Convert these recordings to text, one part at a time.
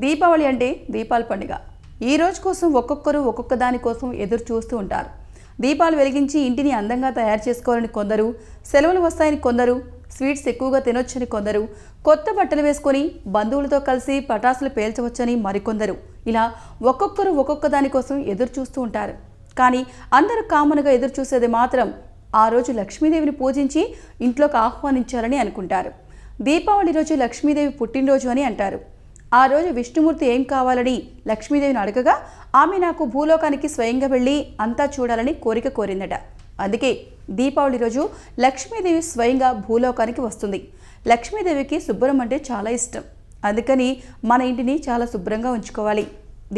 దీపావళి అంటే దీపాల పండుగ. ఈ రోజు కోసం ఒక్కొక్కరు ఒక్కొక్క దాని కోసం ఎదురు చూస్తూ ఉంటారు. దీపాలు వెలిగించి ఇంటిని అందంగా తయారు చేసుకోవాలని కొందరు, సెలవులు వస్తాయని కొందరు, స్వీట్స్ ఎక్కువగా తినొచ్చని కొందరు, కొత్త బట్టలు వేసుకొని బంధువులతో కలిసి పటాసులు పేల్చవచ్చని మరికొందరు. ఇలా ఒక్కొక్కరు ఒక్కొక్క దాని కోసం ఎదురు చూస్తూ ఉంటారు. కానీ అందరూ కామన్గా ఎదురు చూసేది మాత్రం ఆ రోజు లక్ష్మీదేవిని పూజించి ఇంట్లోకి ఆహ్వానించాలని అనుకుంటారు. దీపావళి రోజు లక్ష్మీదేవి పుట్టినరోజు అని అంటారు. ఆ రోజు విష్ణుమూర్తి ఏం కావాలని లక్ష్మీదేవిని అడగగా ఆమె నాకు భూలోకానికి స్వయంగా వెళ్ళి అంతా చూడాలని కోరిక కోరిందట. అందుకే దీపావళి రోజు లక్ష్మీదేవి స్వయంగా భూలోకానికి వస్తుంది. లక్ష్మీదేవికి శుభ్రం అంటే చాలా ఇష్టం. అందుకని మన ఇంటిని చాలా శుభ్రంగా ఉంచుకోవాలి.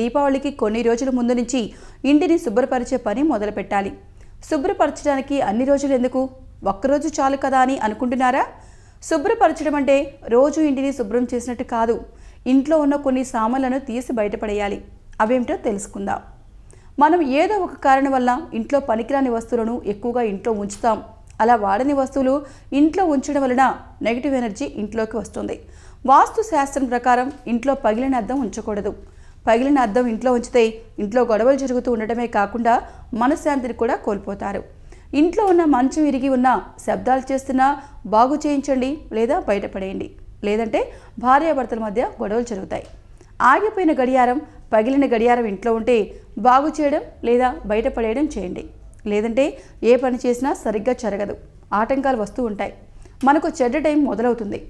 దీపావళికి కొన్ని రోజుల ముందు నుంచి ఇంటిని శుభ్రపరిచే పని మొదలు పెట్టాలి. శుభ్రపరచడానికి అన్ని రోజులు ఎందుకు, ఒక్కరోజు చాలు కదా అని అనుకుంటున్నారా? శుభ్రపరచడం అంటే రోజు ఇంటిని శుభ్రం చేసినట్టు కాదు. ఇంట్లో ఉన్న కొన్ని సామాన్లను తీసి బయటపడేయాలి. అవేమిటో తెలుసుకుందాం. మనం ఏదో ఒక కారణం వల్ల ఇంట్లో పనికిరాని వస్తువులను ఎక్కువగా ఇంట్లో ఉంచుతాం. అలా వాడని వస్తువులు ఇంట్లో ఉంచడం వలన నెగిటివ్ ఎనర్జీ ఇంట్లోకి వస్తుంది. వాస్తు శాస్త్రం ప్రకారం ఇంట్లో పగిలిన అద్దం ఉంచకూడదు. పగిలిన అద్దం ఇంట్లో ఉంచితే ఇంట్లో గొడవలు జరుగుతూ ఉండటమే కాకుండా మనశ్శాంతిని కూడా కోల్పోతారు. ఇంట్లో ఉన్న మంచం విరిగి ఉన్న, శబ్దాలు చేస్తున్నా బాగు చేయించండి లేదా బయటపడేయండి. లేదంటే భార్యాభర్తల మధ్య గొడవలు జరుగుతాయి. ఆగిపోయిన గడియారం, పగిలిన గడియారం ఇంట్లో ఉంటే బాగు చేయడం లేదా బయటపడేయడం చేయండి. లేదంటే ఏ పని చేసినా సరిగ్గా జరగదు, ఆటంకాలు వస్తూ ఉంటాయి. మనకు చెడ్డ టైం మొదలవుతుంది.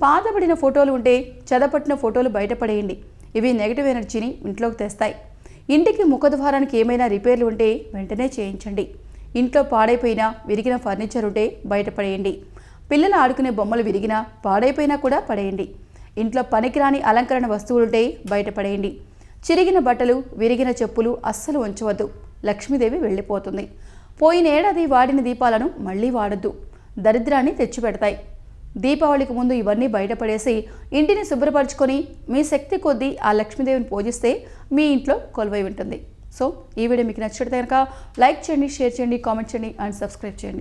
పాతబడిన ఫోటోలు ఉంటే చెదపట్టిన ఫోటోలు బయటపడేయండి. ఇవి నెగిటివ్ ఎనర్జీని ఇంట్లోకి తెస్తాయి. ఇంటికి ముఖద్వారానికి ఏమైనా రిపేర్లు ఉంటే వెంటనే చేయించండి. ఇంట్లో పాడైపోయిన, విరిగిన ఫర్నిచర్ ఉంటే బయటపడేయండి. పిల్లలు ఆడుకునే బొమ్మలు విరిగినా, పాడైపోయినా కూడా పడేయండి. ఇంట్లో పనికిరాని అలంకరణ వస్తువులుంటే బయటపడేయండి. చిరిగిన బట్టలు, విరిగిన చెప్పులు అస్సలు ఉంచవద్దు. లక్ష్మీదేవి వెళ్ళిపోతుంది. పోయిన ఏడాది వాడిన దీపాలను మళ్ళీ వాడద్దు, దరిద్రాన్ని తెచ్చిపెడతాయి. దీపావళికి ముందు ఇవన్నీ బయటపడేసి ఇంటిని శుభ్రపరచుకొని మీ శక్తి కొద్దీ ఆ లక్ష్మీదేవిని పూజిస్తే మీ ఇంట్లో కొలువై ఉంటుంది. సో ఈ వీడియో మీకు నచ్చితే కనుక లైక్ చేయండి, షేర్ చేయండి, కామెంట్ చేయండి అండ్ సబ్స్క్రైబ్ చేయండి.